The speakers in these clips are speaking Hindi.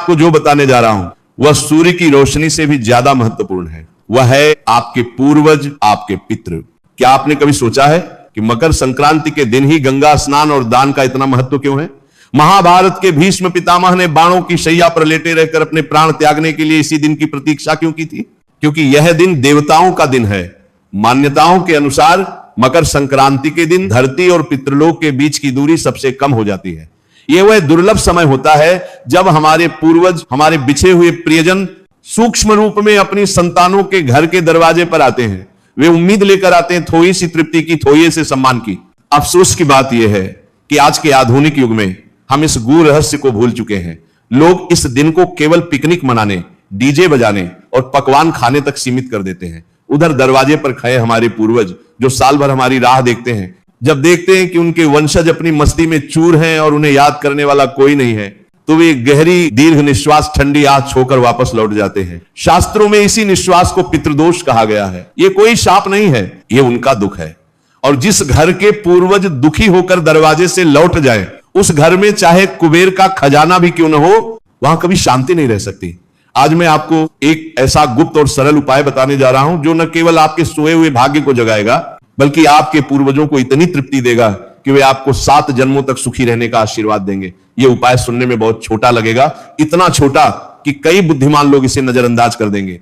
आपको जो बताने जा रहा हूं वह सूर्य की रोशनी से भी ज्यादा महत्वपूर्ण है। वह है आपके पूर्वज, आपके पितृ। क्या आपने कभी सोचा है कि मकर संक्रांति के दिन ही गंगा स्नान और दान का इतना महत्व क्यों है? महाभारत के भीष्म पितामह ने बाणों की शैया पर लेटे रहकर अपने प्राण त्यागने के लिए इसी दिन की प्रतीक्षा क्यों की थी? क्योंकि यह दिन देवताओं का दिन है। मान्यताओं के अनुसार मकर संक्रांति के दिन धरती और पितृलोक के बीच की दूरी सबसे कम हो जाती है। यह वह दुर्लभ समय होता है जब हमारे पूर्वज, हमारे बिछे हुए प्रियजन सूक्ष्म रूप में अपनी संतानों के घर के दरवाजे पर आते हैं। वे उम्मीद लेकर आते हैं थोड़ी सी तृप्ति की, थोड़े से सम्मान की। अफसोस की बात यह है कि आज के आधुनिक युग में हम इस गूढ़ रहस्य को भूल चुके हैं। लोग इस दिन को केवल पिकनिक मनाने, डीजे बजाने और पकवान खाने तक सीमित कर देते हैं। उधर दरवाजे पर खड़े हमारे पूर्वज जो साल भर हमारी राह देखते हैं, जब देखते हैं कि उनके वंशज अपनी मस्ती में चूर हैं और उन्हें याद करने वाला कोई नहीं है, तो वे गहरी दीर्घ निश्वास, ठंडी आंख छोकर वापस लौट जाते हैं। शास्त्रों में इसी निश्वास को पितृदोष कहा गया है। ये कोई शाप नहीं है, ये उनका दुख है। और जिस घर के पूर्वज दुखी होकर दरवाजे से लौट जाए, उस घर में चाहे कुबेर का खजाना भी क्यों न हो, वहां कभी शांति नहीं रह सकती। आज मैं आपको एक ऐसा गुप्त और सरल उपाय बताने जा रहा हूं जो न केवल आपके सोए हुए भाग्य को जगाएगा, बल्कि आपके पूर्वजों को इतनी तृप्ति देगा कि वे आपको 7 जन्मों तक सुखी रहने का आशीर्वाद देंगे। यह उपाय सुनने में बहुत छोटा लगेगा, इतना छोटा कि कई बुद्धिमान लोग इसे नजरअंदाज कर देंगे।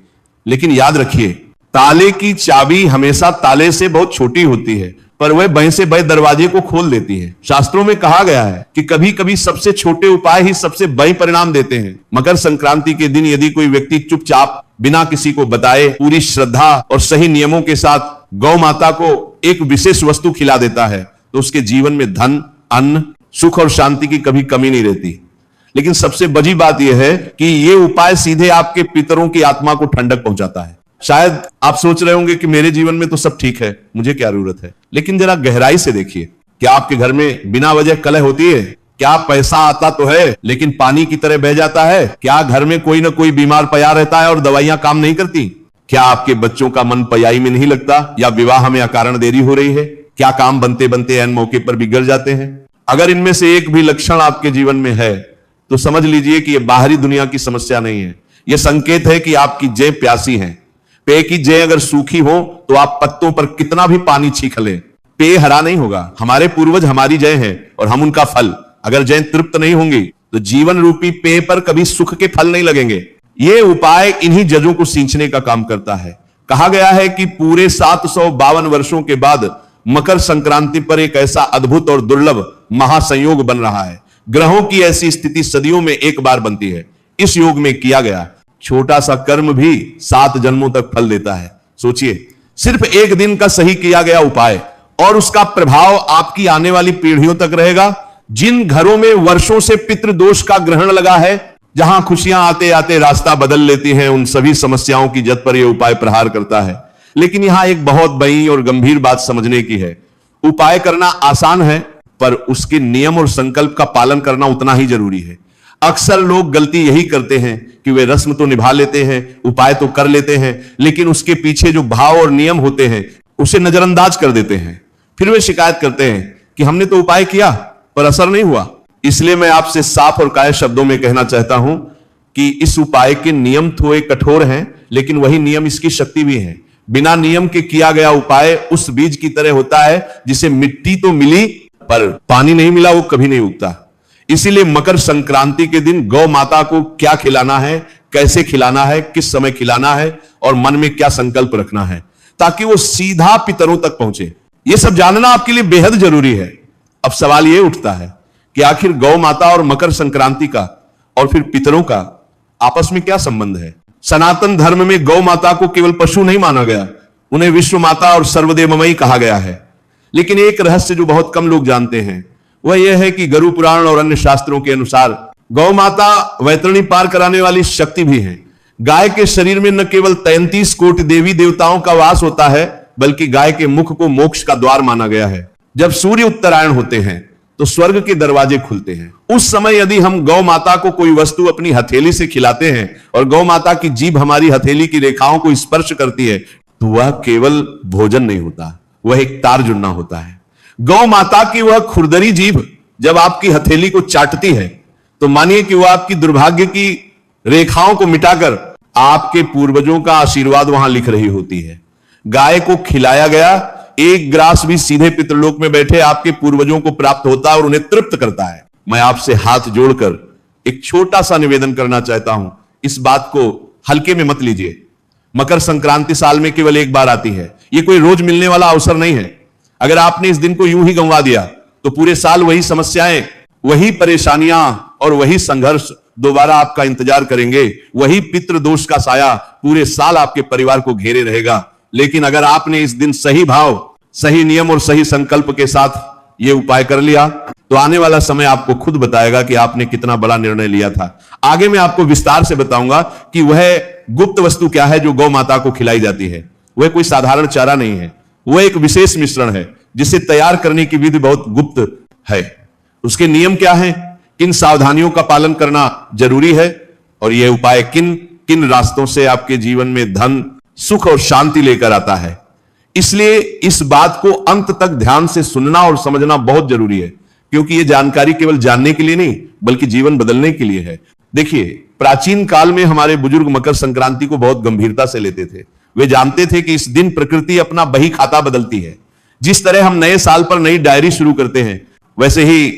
लेकिन याद रखिए, ताले की चाबी हमेशा ताले से बहुत छोटी होती है, पर वह बड़े से बड़े दरवाजे को खोल देती है। शास्त्रों में कहा गया है कि कभी कभी सबसे छोटे उपाय ही सबसे बड़े परिणाम देते हैं। मकर संक्रांति के दिन यदि कोई व्यक्ति चुपचाप बिना किसी को बताए पूरी श्रद्धा और सही नियमों के साथ गौ माता को एक विशेष वस्तु खिला देता है, तो उसके जीवन में धन, अन्न, सुख और शांति की कभी कमी नहीं रहती। लेकिन सबसे बड़ी बात यह है कि यह उपाय सीधे आपके पितरों की आत्मा को ठंडक पहुंचाता है। शायद आप सोच रहे होंगे कि मेरे जीवन में तो सब ठीक है, मुझे क्या जरूरत है। लेकिन जरा गहराई से देखिए, क्या आपके घर में बिना वजह कलह होती है? क्या पैसा आता तो है लेकिन पानी की तरह बह जाता है? क्या घर में कोई ना कोई बीमार पया रहता है और दवाइयां काम नहीं करती? क्या आपके बच्चों का मन पयाई में नहीं लगता, या विवाह में अकारण देरी हो रही है? क्या काम बनते बनते ऐन मौके पर बिगड़ जाते हैं? अगर इनमें से एक भी लक्षण आपके जीवन में है तो समझ लीजिए कि यह बाहरी दुनिया की समस्या नहीं है। यह संकेत है कि आपकी जय प्यासी है। पेय की जय अगर सूखी हो तो आप पत्तों पर कितना भी पानी छींक लें, पेय हरा नहीं होगा। हमारे पूर्वज हमारी जय हैं और हम उनका फल। अगर जय तृप्त नहीं होंगी तो जीवन रूपी पेय पर कभी सुख के फल नहीं लगेंगे। यह उपाय इन्हीं जजों को सींचने का काम करता है। कहा गया है कि पूरे 752 वर्षों के बाद मकर संक्रांति पर एक ऐसा अद्भुत और दुर्लभ महासंयोग बन रहा है। ग्रहों की ऐसी स्थिति सदियों में एक बार बनती है। इस योग में किया गया छोटा सा कर्म भी 7 जन्मों तक फल देता है। सोचिए, सिर्फ एक दिन का सही किया गया उपाय और उसका प्रभाव आपकी आने वाली पीढ़ियों तक रहेगा। जिन घरों में वर्षों से पितृदोष का ग्रहण लगा है, जहां खुशियां आते आते रास्ता बदल लेती हैं, उन सभी समस्याओं की जद पर यह उपाय प्रहार करता है। लेकिन यहां एक बहुत बड़ी और गंभीर बात समझने की है। उपाय करना आसान है, पर उसके नियम और संकल्प का पालन करना उतना ही जरूरी है। अक्सर लोग गलती यही करते हैं कि वे रस्म तो निभा लेते हैं, उपाय तो कर लेते हैं, लेकिन उसके पीछे जो भाव और नियम होते हैं उसे नजरअंदाज कर देते हैं। फिर वे शिकायत करते हैं कि हमने तो उपाय किया पर असर नहीं हुआ। इसलिए मैं आपसे साफ और काये शब्दों में कहना चाहता हूं कि इस उपाय के नियम थोड़े कठोर हैं, लेकिन वही नियम इसकी शक्ति भी है। बिना नियम के किया गया उपाय उस बीज की तरह होता है जिसे मिट्टी तो मिली पर पानी नहीं मिला, वो कभी नहीं उगता। इसीलिए मकर संक्रांति के दिन गौ माता को क्या खिलाना है, कैसे खिलाना है, किस समय खिलाना है और मन में क्या संकल्प रखना है, ताकि वो सीधा पितरों तक पहुंचे, यह सब जानना आपके लिए बेहद जरूरी है। अब सवाल यह उठता है कि आखिर गौ माता और मकर संक्रांति का और फिर पितरों का आपस में क्या संबंध है? सनातन धर्म में गौ माता को केवल पशु नहीं माना गया, उन्हें विश्व माता और सर्वदेवमयी कहा गया है। लेकिन एक रहस्य जो बहुत कम लोग जानते हैं वह यह है कि गरुड़ पुराण और अन्य शास्त्रों के अनुसार गौ माता वैतरणी पार कराने वाली शक्ति भी है। गाय के शरीर में न केवल 33 कोटि देवी देवताओं का वास होता है, बल्कि गाय के मुख को मोक्ष का द्वार माना गया है। जब सूर्य उत्तरायण होते हैं तो स्वर्ग के दरवाजे खुलते हैं। उस समय यदि हम गौ माता को कोई वस्तु अपनी हथेली से खिलाते हैं और गौ माता की जीभ हमारी हथेली की रेखाओं को स्पर्श करती है, तो वह केवल भोजन नहीं होता, वह एक तार जुड़ना होता है। गौ माता की वह खुरदरी जीभ जब आपकी हथेली को चाटती है तो मानिए कि वह आपकी दुर्भाग्य की रेखाओं को मिटाकर आपके पूर्वजों का आशीर्वाद वहां लिख रही होती है। गाय को खिलाया गया एक ग्रास भी सीधे पितृलोक में बैठे आपके पूर्वजों को प्राप्त होता है और उन्हें तृप्त करता है। मैं आपसे हाथ जोड़कर एक छोटा सा निवेदन करना चाहता हूं, इस बात को हल्के में मत लीजिए। मकर संक्रांति साल में केवल एक बार आती है, यह कोई रोज मिलने वाला अवसर नहीं है। अगर आपने इस दिन को यूं ही गंवा दिया तो पूरे साल वही समस्याएं, वही परेशानियां और वही संघर्ष दोबारा आपका इंतजार करेंगे। वही पितृ दोष का साया पूरे साल आपके परिवार को घेरे रहेगा। लेकिन अगर आपने इस दिन सही भाव, सही नियम और सही संकल्प के साथ यह उपाय कर लिया तो आने वाला समय आपको खुद बताएगा कि आपने कितना बड़ा निर्णय लिया था। आगे मैं आपको विस्तार से बताऊंगा कि वह गुप्त वस्तु क्या है जो गौ माता को खिलाई जाती है। वह कोई साधारण चारा नहीं है, वह एक विशेष मिश्रण है जिसे तैयार करने की विधि बहुत गुप्त है। उसके नियम क्या है, किन सावधानियों का पालन करना जरूरी है और यह उपाय किन किन रास्तों से आपके जीवन में धन, सुख और शांति लेकर आता है। इसलिए इस बात को अंत तक ध्यान से सुनना और समझना बहुत जरूरी है, क्योंकि यह जानकारी केवल जानने के लिए नहीं बल्कि जीवन बदलने के लिए है। देखिए, प्राचीन काल में हमारे बुजुर्ग मकर संक्रांति को बहुत गंभीरता से लेते थे। वे जानते थे कि इस दिन प्रकृति अपना बही खाता बदलती है। जिस तरह हम नए साल पर नई डायरी शुरू करते हैं, वैसे ही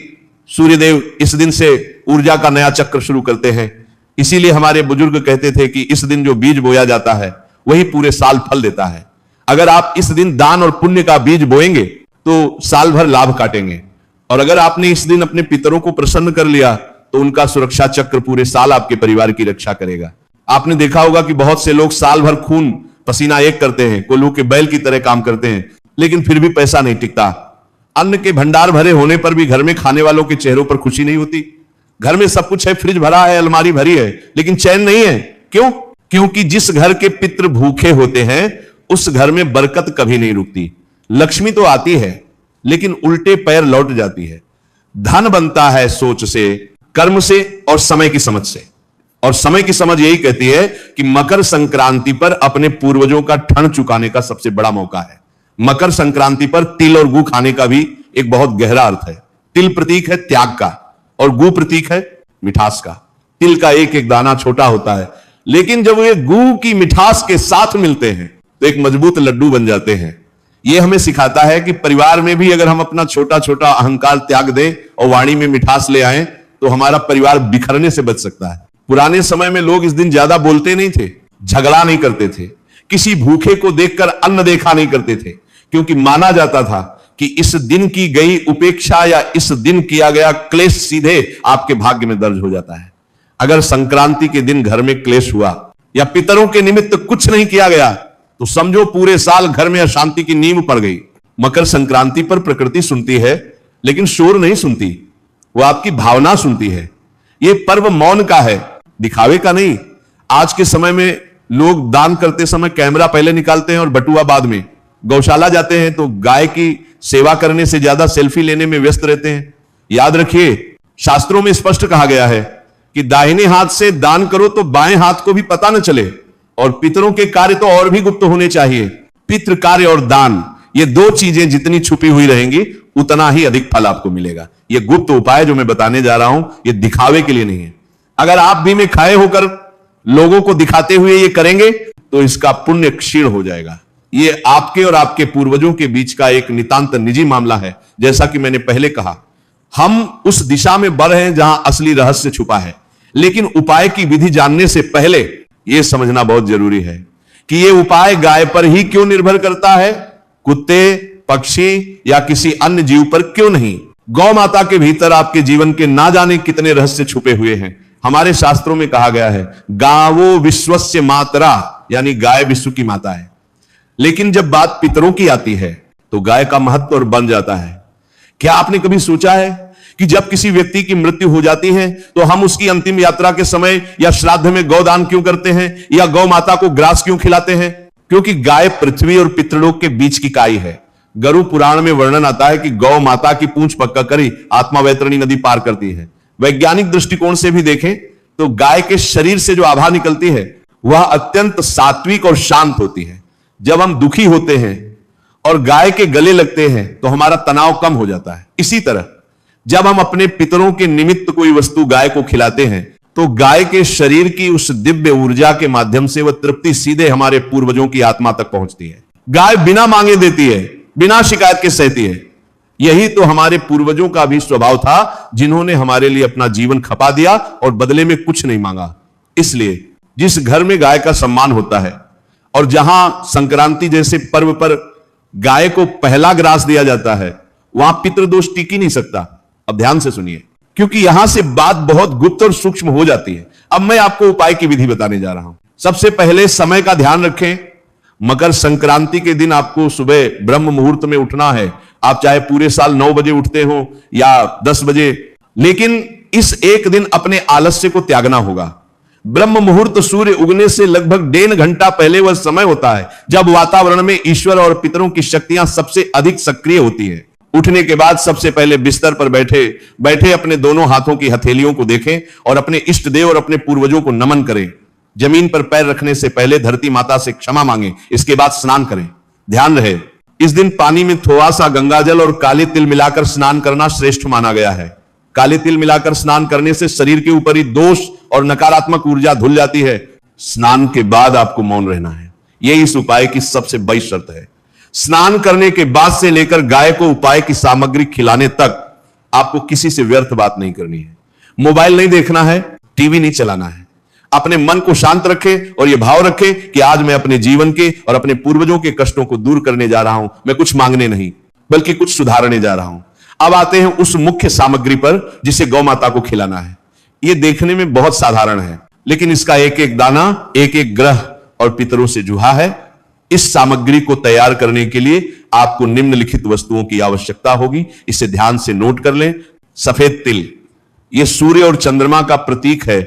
सूर्यदेव इस दिन से ऊर्जा का नया चक्र शुरू करते हैं। इसीलिए हमारे बुजुर्ग कहते थे कि इस दिन जो बीज बोया जाता है वही पूरे साल फल देता है। अगर आप इस दिन दान और पुण्य का बीज बोएंगे तो साल भर लाभ काटेंगे, और अगर आपने इस दिन अपने पितरों को प्रसन्न कर लिया तो उनका सुरक्षा चक्र पूरे साल आपके परिवार की रक्षा करेगा। आपने देखा होगा कि बहुत से लोग साल भर खून पसीना एक करते हैं, कोल्हू के बैल की तरह काम करते हैं, लेकिन फिर भी पैसा नहीं टिकता। अन्न के भंडार भरे होने पर भी घर में खाने वालों के चेहरों पर खुशी नहीं होती। घर में सब कुछ है, फ्रिज भरा है, अलमारी भरी है, लेकिन चैन नहीं है। क्यों? क्योंकि जिस घर के पितृ भूखे होते हैं उस घर में बरकत कभी नहीं रुकती। लक्ष्मी तो आती है लेकिन उल्टे पैर लौट जाती है। धन बनता है सोच से, कर्म से और समय की समझ से। और समय की समझ यही कहती है कि मकर संक्रांति पर अपने पूर्वजों का ठण चुकाने का सबसे बड़ा मौका है। मकर संक्रांति पर तिल और गू खाने का भी एक बहुत गहरा अर्थ है। तिल प्रतीक है त्याग का और गू प्रतीक है मिठास का। तिल का एक एक दाना छोटा होता है, लेकिन जब वे गू की मिठास के साथ मिलते हैं तो एक मजबूत लड्डू बन जाते हैं। यह हमें सिखाता है कि परिवार में भी अगर हम अपना छोटा छोटा अहंकार त्याग दें और वाणी में मिठास ले आएं तो हमारा परिवार बिखरने से बच सकता है। पुराने समय में लोग इस दिन ज्यादा बोलते नहीं थे, झगड़ा नहीं करते थे, किसी भूखे को देखकर अन्न देखा नहीं करते थे, क्योंकि माना जाता था कि इस दिन की गई उपेक्षा या इस दिन किया गया क्लेश सीधे आपके भाग्य में दर्ज हो जाता है। अगर संक्रांति के दिन घर में क्लेश हुआ या पितरों के निमित्त कुछ नहीं किया गया तो समझो पूरे साल घर में अशांति की नींव पड़ गई। मकर संक्रांति पर प्रकृति सुनती है, लेकिन शोर नहीं सुनती, वो आपकी भावना सुनती है। यह पर्व मौन का है, दिखावे का नहीं। आज के समय में लोग दान करते समय कैमरा पहले निकालते हैं और बटुआ बाद में। गौशाला जाते हैं तो गाय की सेवा करने से ज्यादा सेल्फी लेने में व्यस्त रहते हैं। याद रखिए, शास्त्रों में स्पष्ट कहा गया है कि दाहिने हाथ से दान करो तो बाएं हाथ को भी पता न चले, और पितरों के कार्य तो और भी गुप्त होने चाहिए। पितृ कार्य और दान, ये दो चीजें जितनी छुपी हुई रहेंगी उतना ही अधिक फल आपको मिलेगा। ये गुप्त उपाय जो मैं बताने जा रहा हूं ये दिखावे के लिए नहीं है। अगर आप भी में खाए होकर लोगों को दिखाते हुए ये करेंगे तो इसका पुण्य क्षीण हो जाएगा। ये आपके और आपके पूर्वजों के बीच का एक नितांत निजी मामला है। जैसा कि मैंने पहले कहा, हम उस दिशा में बढ़ रहे हैं जहां असली रहस्य छुपा है। लेकिन उपाय की विधि जानने से पहले यह समझना बहुत जरूरी है कि यह उपाय गाय पर ही क्यों निर्भर करता है, कुत्ते, पक्षी या किसी अन्य जीव पर क्यों नहीं। गौ माता के भीतर आपके जीवन के ना जाने कितने रहस्य छुपे हुए हैं। हमारे शास्त्रों में कहा गया है, गावो विश्वस्य मातरा, यानी गाय विश्व की माता है। लेकिन जब बात पितरों की आती है तो गाय का महत्व और बन जाता है। क्या आपने कभी सोचा है कि जब किसी व्यक्ति की मृत्यु हो जाती है तो हम उसकी अंतिम यात्रा के समय या श्राद्ध में गौदान क्यों करते हैं या गौ माता को ग्रास क्यों खिलाते हैं? क्योंकि गाय पृथ्वी और पितृलोक के बीच की काई है। गरु पुराण में वर्णन आता है कि गौ माता की पूंछ पक्का करी आत्मा वैतरणी नदी पार करती है। वैज्ञानिक दृष्टिकोण से भी देखें तो गाय के शरीर से जो आभा निकलती है वह अत्यंत सात्विक और शांत होती है। जब हम दुखी होते हैं और गाय के गले लगते हैं तो हमारा तनाव कम हो जाता है। इसी तरह जब हम अपने पितरों के निमित्त कोई वस्तु गाय को खिलाते हैं तो गाय के शरीर की उस दिव्य ऊर्जा के माध्यम से वह तृप्ति सीधे हमारे पूर्वजों की आत्मा तक पहुंचती है। गाय बिना मांगे देती है, बिना शिकायत के सहती है। यही तो हमारे पूर्वजों का भी स्वभाव था, जिन्होंने हमारे लिए अपना जीवन खपा दिया और बदले में कुछ नहीं मांगा। इसलिए जिस घर में गाय का सम्मान होता है और जहां संक्रांति जैसे पर्व पर गाय को पहला ग्रास दिया जाता है, वहां पितृदोष टिक ही नहीं सकता। अब ध्यान से सुनिए, क्योंकि यहां से बात बहुत गुप्त और सूक्ष्म हो जाती है। अब मैं आपको उपाय की विधि बताने जा रहा हूं। सबसे पहले समय का ध्यान रखें। मकर संक्रांति के दिन आपको सुबह ब्रह्म मुहूर्त में उठना है। आप चाहे पूरे साल 9 बजे उठते हो या 10 बजे, लेकिन इस एक दिन अपने आलस्य को त्यागना होगा। ब्रह्म मुहूर्त सूर्य उगने से लगभग 1.5 घंटा पहले वह समय होता है जब वातावरण में ईश्वर और पितरों की शक्तियां सबसे अधिक सक्रिय होती है। उठने के बाद सबसे पहले बिस्तर पर बैठे अपने दोनों हाथों की हथेलियों को देखें और अपने इष्ट देव और अपने पूर्वजों को नमन करें। जमीन पर पैर रखने से पहले धरती माता से क्षमा मांगें। इसके बाद स्नान करें। ध्यान रहे, इस दिन पानी में थोड़ा सा गंगाजल और काले तिल मिलाकर स्नान करना श्रेष्ठ माना गया है। काले तिल मिलाकर स्नान करने से शरीर के ऊपर ही दोष और नकारात्मक ऊर्जा धुल जाती है। स्नान के बाद आपको मौन रहना है। यह इस उपाय की सबसे बड़ी शर्त है। स्नान करने के बाद से लेकर गाय को उपाय की सामग्री खिलाने तक आपको किसी से व्यर्थ बात नहीं करनी है। मोबाइल नहीं देखना है, टीवी नहीं चलाना है। अपने मन को शांत रखें और यह भाव रखें कि आज मैं अपने जीवन के और अपने पूर्वजों के कष्टों को दूर करने जा रहा हूं। मैं कुछ मांगने नहीं, बल्कि कुछ सुधारने जा रहा हूं। अब आते हैं उस मुख्य सामग्री पर जिसे गौ माता को खिलाना है। यह देखने में बहुत साधारण है, लेकिन इसका एक एक दाना एक एक ग्रह और पितरों से जुड़ा है। इस सामग्री को तैयार करने के लिए आपको निम्नलिखित वस्तुओं की आवश्यकता होगी। इसे ध्यान से नोट कर लें। सफेद तिल, यह सूर्य और चंद्रमा का प्रतीक है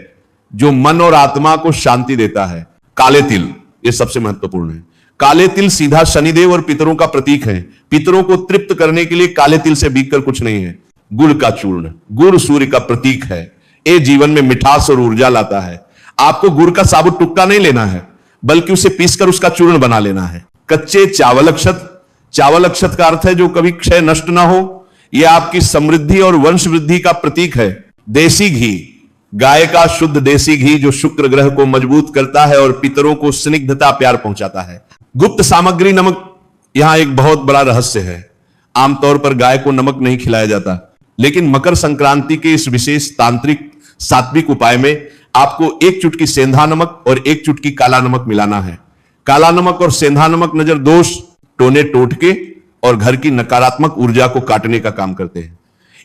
जो मन और आत्मा को शांति देता है। काले तिल, यह सबसे महत्वपूर्ण है। काले तिल सीधा शनिदेव और पितरों का प्रतीक है। पितरों को तृप्त करने के लिए काले तिल से बीककर कुछ नहीं है। गुड़ का चूर्ण, गुड़ सूर्य का प्रतीक है। ये जीवन में मिठास और ऊर्जा लाता है। आपको गुड़ का साबुत टुक्का नहीं लेना है, बल्कि उसे पीसकर उसका चूर्ण बना लेना है। कच्चे चावल अक्षत, चावल अक्षत का अर्थ है जो कभी क्षय नष्ट ना हो। यह आपकी समृद्धि और वंश वृद्धि का प्रतीक है। देसी घी, गाय का शुद्ध देसी घी जो शुक्र ग्रह को मजबूत करता है और पितरों को स्निग्धता प्यार पहुंचाता है। गुप्त सामग्री नमक, यहां एक बहुत बड़ा रहस्य है। आमतौर पर गाय को नमक नहीं खिलाया जाता, लेकिन मकर संक्रांति के इस विशेष तांत्रिक सात्विक उपाय में आपको 1 चुटकी सेंधा नमक और 1 चुटकी काला नमक मिलाना है। काला नमक और सेंधा नमक नजर दोष, टोने टोटके और घर की नकारात्मक ऊर्जा को काटने का काम करते हैं।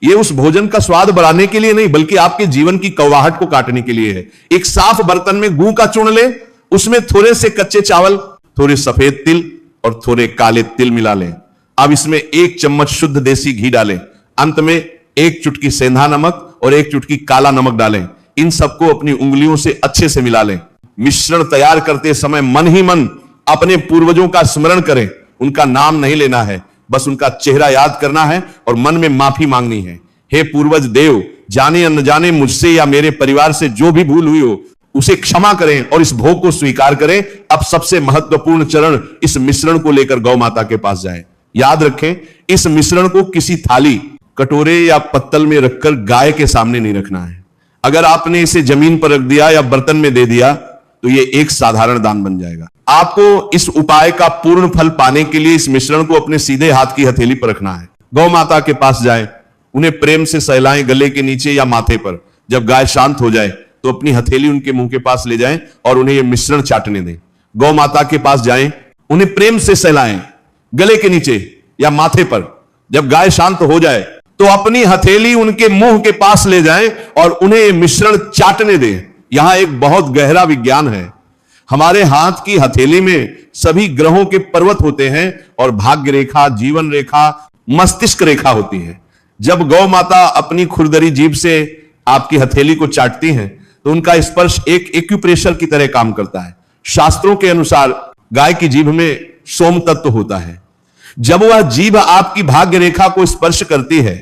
यह उस भोजन का स्वाद बढ़ाने के लिए नहीं, बल्कि आपके जीवन की कौवाहट को काटने के लिए है। एक साफ बर्तन में गू का चूर्ण लें, उसमें थोड़े से कच्चे चावल, थोड़े सफेद तिल और थोड़े काले तिल मिला लें। अब इसमें 1 चम्मच शुद्ध देसी घी डालें। अंत में 1 चुटकी सेंधा नमक और 1 चुटकी काला नमक डालें। इन सबको अपनी उंगलियों से अच्छे से मिला लें। मिश्रण तैयार करते समय मन ही मन अपने पूर्वजों का स्मरण करें। उनका नाम नहीं लेना है, बस उनका चेहरा याद करना है और मन में माफी मांगनी है। हे पूर्वज देव, जाने या न जाने मुझसे या मेरे परिवार से जो भी भूल हुई हो, उसे क्षमा करें और इस भोग को स्वीकार करें। अब सबसे महत्वपूर्ण चरण, इस मिश्रण को लेकर गौ माता के पास जाएं। याद रखें, इस मिश्रण को किसी थाली, कटोरे या पत्तल में रखकर गाय के सामने नहीं रखना है। अगर आपने इसे जमीन पर रख दिया या बर्तन में दे दिया तो यह एक साधारण दान बन जाएगा। आपको इस उपाय का पूर्ण फल पाने के लिए इस मिश्रण को अपने सीधे हाथ की हथेली पर रखना है। गौ माता के पास जाएं, उन्हें प्रेम से सहलाएं गले के नीचे या माथे पर। जब गाय शांत हो जाए तो अपनी हथेली उनके मुंह के पास ले जाएं और उन्हें यह मिश्रण चाटने दें। गौ माता के पास जाएं, उन्हें प्रेम से सहलाएं गले के नीचे या माथे पर। जब गाय शांत हो जाए तो अपनी हथेली उनके मुंह के पास ले जाएं और उन्हें यह मिश्रण चाटने दें। यहां एक बहुत गहरा विज्ञान है। हमारे हाथ की हथेली में सभी ग्रहों के पर्वत होते हैं और भाग्य रेखा, जीवन रेखा, मस्तिष्क रेखा होती है। जब गौ माता अपनी खुरदरी जीभ से आपकी हथेली को चाटती हैं तो उनका स्पर्श एक एक्यूप्रेशर की तरह काम करता है। शास्त्रों के अनुसार गाय की जीभ में सोम तत्व होता है। जब वह जीभ आपकी भाग्य रेखा को स्पर्श करती है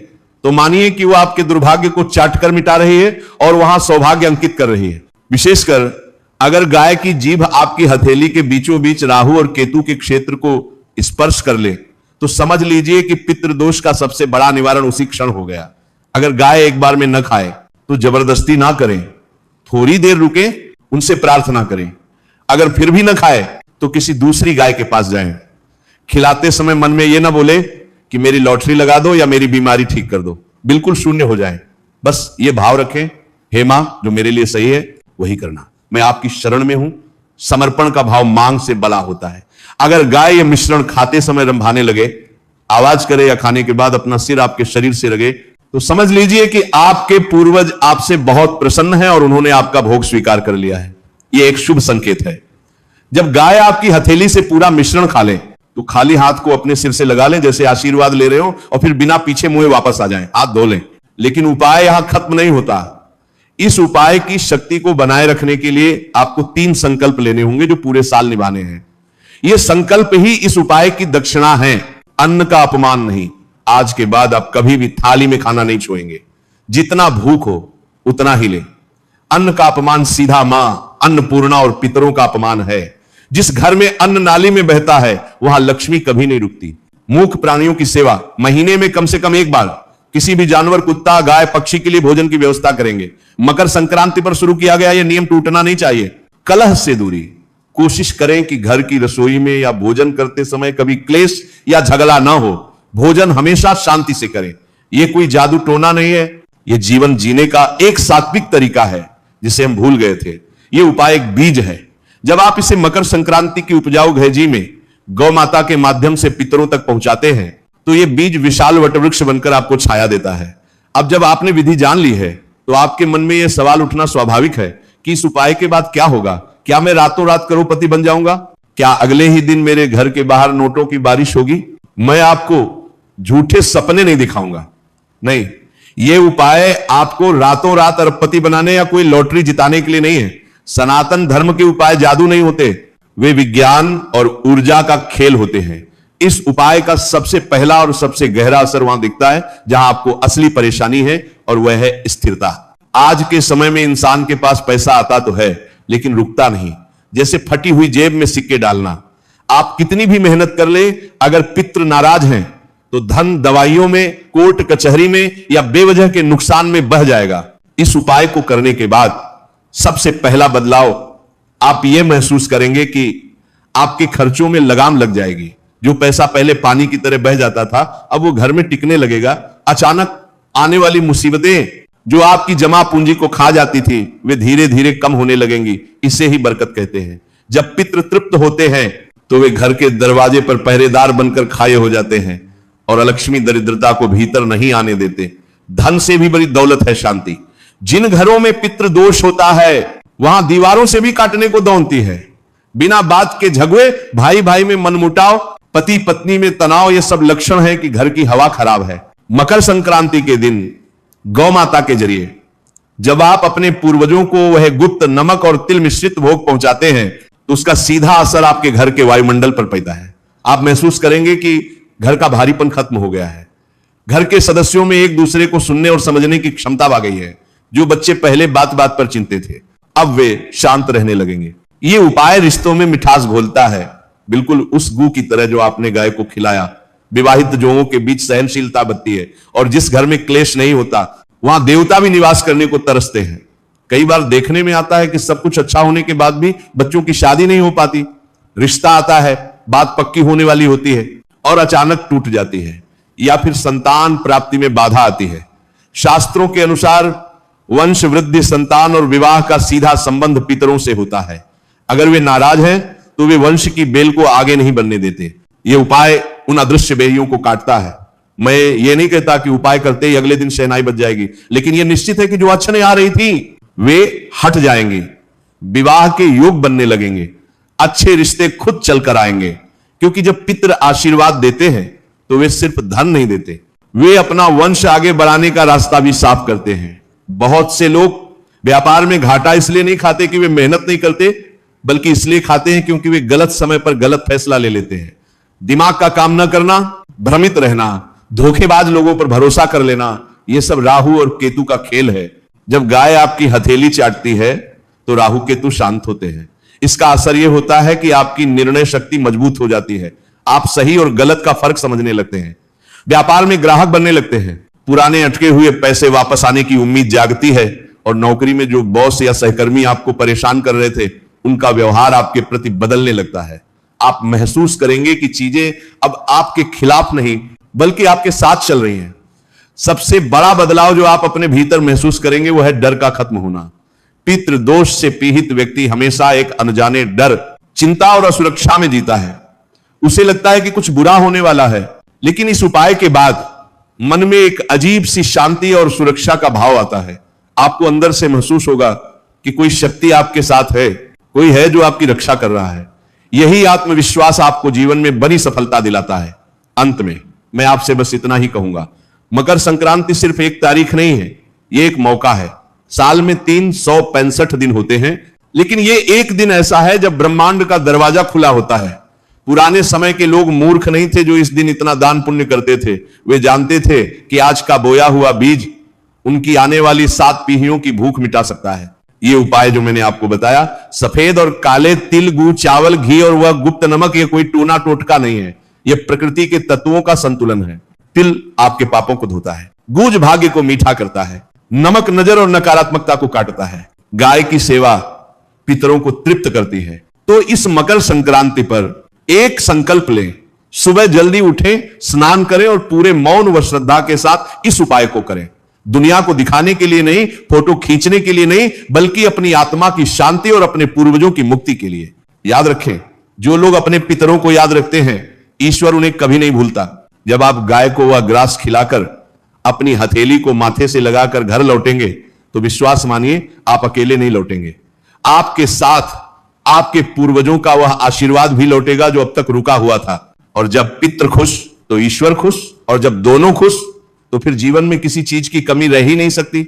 तो मानिए कि वह आपके दुर्भाग्य को चाटकर मिटा रही है और वहां सौभाग्य अंकित कर रही है। विशेषकर अगर गाय की जीभ आपकी हथेली के बीचों बीच राहु और केतु के क्षेत्र को स्पर्श कर ले तो समझ लीजिए कि पितृदोष का सबसे बड़ा निवारण उसी क्षण हो गया। अगर गाय एक बार में न खाए तो जबरदस्ती ना करें, थोड़ी देर रुके, उनसे प्रार्थना करें। अगर फिर भी ना खाए तो किसी दूसरी गाय के पास जाएं। खिलाते समय मन में यह ना बोले कि मेरी लॉटरी लगा दो या मेरी बीमारी ठीक कर दो, बिल्कुल शून्य हो जाए। बस ये भाव रखें, हे मां, जो मेरे लिए सही है वही करना, मैं आपकी शरण में हूं। समर्पण का भाव मांग से बड़ा होता है। अगर गाय ये मिश्रण खाते समय रंभाने लगे, आवाज करे या खाने के बाद अपना सिर आपके शरीर से लगे, तो समझ लीजिए कि आपके पूर्वज आपसे बहुत प्रसन्न हैं और उन्होंने आपका भोग स्वीकार कर लिया है। यह एक शुभ संकेत है। जब गाय आपकी हथेली से पूरा मिश्रण खा ले तो खाली हाथ को अपने सिर से लगा लें, जैसे आशीर्वाद ले रहे हो, और फिर बिना पीछे मुंहे वापस आ जाएं, हाथ धो लें। लेकिन उपाय यहां खत्म नहीं होता। इस उपाय की शक्ति को बनाए रखने के लिए आपको 3 संकल्प लेने होंगे जो पूरे साल निभाने हैं। यह संकल्प ही इस उपाय की दक्षिणा है, अन्न का अपमान नहीं। आज के बाद आप कभी भी थाली में खाना नहीं छुएंगे, जितना भूख हो उतना ही ले। अन्न का अपमान सीधा मां अन्नपूर्णा और पितरों का अपमान है। जिस घर में अन्न नाली में बहता है वहां लक्ष्मी कभी नहीं रुकती। मूक प्राणियों की सेवा, महीने में कम से कम एक बार किसी भी जानवर, कुत्ता, गाय, पक्षी के लिए भोजन की व्यवस्था करेंगे। मकर संक्रांति पर शुरू किया गया यह नियम टूटना नहीं चाहिए। कलह से दूरी, कोशिश करें कि घर की रसोई में या भोजन करते समय कभी क्लेश या झगड़ा ना हो। भोजन हमेशा शांति से करें। यह कोई जादू टोना नहीं है, यह जीवन जीने का एक सात्विक तरीका है जिसे हम भूल गए थे। यह उपाय एक बीज है। जब आप इसे मकर संक्रांति की उपजाऊ घेजी में गौ माता के माध्यम से पितरों तक पहुंचाते हैं तो यह बीज विशाल वटवृक्ष बनकर आपको छाया देता है। अब जब आपने विधि जान ली है तो आपके मन में यह सवाल उठना स्वाभाविक है कि इस उपाय के बाद क्या होगा। क्या मैं रातों रात करोड़पति बन जाऊंगा? क्या अगले ही दिन मेरे घर के बाहर नोटों की बारिश होगी? मैं आपको झूठे सपने नहीं दिखाऊंगा। नहीं, यह उपाय आपको रातों रात अरबपति बनाने या कोई लॉटरी जिताने के लिए नहीं है। सनातन धर्म के उपाय जादू नहीं होते, वे विज्ञान और ऊर्जा का खेल होते हैं। इस उपाय का सबसे पहला और सबसे गहरा असर वहां दिखता है जहां आपको असली परेशानी है, और वह है स्थिरता। आज के समय में इंसान के पास पैसा आता तो है लेकिन रुकता नहीं, जैसे फटी हुई जेब में सिक्के डालना। आप कितनी भी मेहनत कर ले, अगर पितृ नाराज हैं तो धन दवाइयों में, कोर्ट कचहरी में या बेवजह के नुकसान में बह जाएगा। इस उपाय को करने के बाद सबसे पहला बदलाव आप यह महसूस करेंगे कि आपके खर्चों में लगाम लग जाएगी। जो पैसा पहले पानी की तरह बह जाता था अब वो घर में टिकने लगेगा। अचानक आने वाली मुसीबतें जो आपकी जमा पूंजी को खा जाती थी वे धीरे धीरे कम होने लगेंगी। इसे ही बरकत कहते हैं। जब पितृ तृप्त होते हैं तो वे घर के दरवाजे पर पहरेदार बनकर खाए हो जाते हैं और अलक्ष्मी दरिद्रता को भीतर नहीं आने देते। धन से भी बड़ी दौलत है शांति। जिन घरों में पितृ दोष होता है वहां दीवारों से भी काटने को दौड़ती है। बिना बात के झगड़े, भाई भाई में मनमुटाव, पति पत्नी में तनाव, यह सब लक्षण है कि घर की हवा खराब है। मकर संक्रांति के दिन गौ माता के जरिए जब आप अपने पूर्वजों को वह गुप्त नमक और तिल मिश्रित भोग पहुंचाते हैं तो उसका सीधा असर आपके घर के वायुमंडल पर पड़ता है। आप महसूस करेंगे कि घर का भारीपन खत्म हो गया है। घर के सदस्यों में एक दूसरे को सुनने और समझने की क्षमता आ गई है। जो बच्चे पहले बात बात पर चिंतित थे अब वे शांत रहने लगेंगे। यह उपाय रिश्तों में मिठास घोलता है, बिल्कुल उस गू की तरह जो आपने गाय को खिलाया। विवाहित जोड़ों के बीच सहनशीलता बढ़ती है और जिस घर में क्लेश नहीं होता वहां देवता भी निवास करने को तरसते हैं। कई बार देखने में आता है कि सब कुछ अच्छा होने के बाद भी बच्चों की शादी नहीं हो पाती। रिश्ता आता है, बात पक्की होने वाली होती है और अचानक टूट जाती है, या फिर संतान प्राप्ति में बाधा आती है। शास्त्रों के अनुसार वंश वृद्धि, संतान और विवाह का सीधा संबंध पितरों से होता है। अगर वे नाराज हैं तो वे वंश की बेल को आगे नहीं बढ़ने देते। यह उपाय उन अदृश्य बेहियों को काटता है। मैं ये नहीं कहता कि उपाय करते ही अगले दिन शहनाई बज जाएगी, लेकिन यह निश्चित है कि जो अड़चनें आ रही थी वे हट जाएंगे। विवाह के योग बनने लगेंगे। अच्छे रिश्ते खुद चलकर आएंगे, क्योंकि जब पितृ आशीर्वाद देते हैं तो वे सिर्फ धन नहीं देते, वे अपना वंश आगे बढ़ाने का रास्ता भी साफ करते हैं। बहुत से लोग व्यापार में घाटा इसलिए नहीं खाते कि वे मेहनत नहीं करते, बल्कि इसलिए खाते हैं क्योंकि वे गलत समय पर गलत फैसला ले लेते हैं। दिमाग का काम न करना, भ्रमित रहना, धोखेबाज लोगों पर भरोसा कर लेना, यह सब राहु और केतु का खेल है। जब गाय आपकी हथेली चाटती है तो राहु केतु शांत होते हैं। इसका असर यह होता है कि आपकी निर्णय शक्ति मजबूत हो जाती है। आप सही और गलत का फर्क समझने लगते हैं। व्यापार में ग्राहक बनने लगते हैं। पुराने अटके हुए पैसे वापस आने की उम्मीद जागती है और नौकरी में जो बॉस या सहकर्मी आपको परेशान कर रहे थे, उनका व्यवहार आपके प्रति बदलने लगता है। आप महसूस करेंगे कि चीजें अब आपके खिलाफ नहीं बल्कि आपके साथ चल रही हैं। सबसे बड़ा बदलाव जो आप अपने भीतर महसूस करेंगे वो है डर का खत्म होना। पितृ दोष से पीड़ित व्यक्ति हमेशा एक अनजाने डर, चिंता और असुरक्षा में जीता है। उसे लगता है कि कुछ बुरा होने वाला है, लेकिन इस उपाय के बाद मन में एक अजीब सी शांति और सुरक्षा का भाव आता है। आपको अंदर से महसूस होगा कि कोई शक्ति आपके साथ है, कोई है जो आपकी रक्षा कर रहा है। यही आत्मविश्वास आपको जीवन में बड़ी सफलता दिलाता है। अंत में मैं आपसे बस इतना ही कहूंगा, मकर संक्रांति सिर्फ एक तारीख नहीं है, यह एक मौका है। साल में 365 दिन होते हैं, लेकिन यह एक दिन ऐसा है जब ब्रह्मांड का दरवाजा खुला होता है। पुराने समय के लोग मूर्ख नहीं थे जो इस दिन इतना दान पुण्य करते थे। वे जानते थे कि आज का बोया हुआ बीज उनकी आने वाली 7 पीढ़ियों की भूख मिटा सकता है। ये उपाय जो मैंने आपको बताया, सफेद और काले तिल, गुड़, चावल, घी और वह गुप्त नमक, ये कोई टूना टोटका नहीं है, यह प्रकृति के तत्वों का संतुलन है। तिल आपके पापों को धोता है, गुड़ भाग्य को मीठा करता है, नमक नजर और नकारात्मकता को काटता है, गाय की सेवा पितरों को तृप्त करती है। तो इस मकर संक्रांति पर एक संकल्प लें, सुबह जल्दी उठें, स्नान करें और पूरे मौन व श्रद्धा के साथ इस उपाय को करें। दुनिया को दिखाने के लिए नहीं, फोटो खींचने के लिए नहीं, बल्कि अपनी आत्मा की शांति और अपने पूर्वजों की मुक्ति के लिए। याद रखें, जो लोग अपने पितरों को याद रखते हैं, ईश्वर उन्हें कभी नहीं भूलता। जब आप गाय को वह ग्रास खिलाकर अपनी हथेली को माथे से लगाकर घर लौटेंगे, तो विश्वास मानिए आप अकेले नहीं लौटेंगे। आपके साथ आपके पूर्वजों का वह आशीर्वाद भी लौटेगा जो अब तक रुका हुआ था। और जब पितृ खुश तो ईश्वर खुश, और जब दोनों खुश तो फिर जीवन में किसी चीज की कमी रह ही नहीं सकती।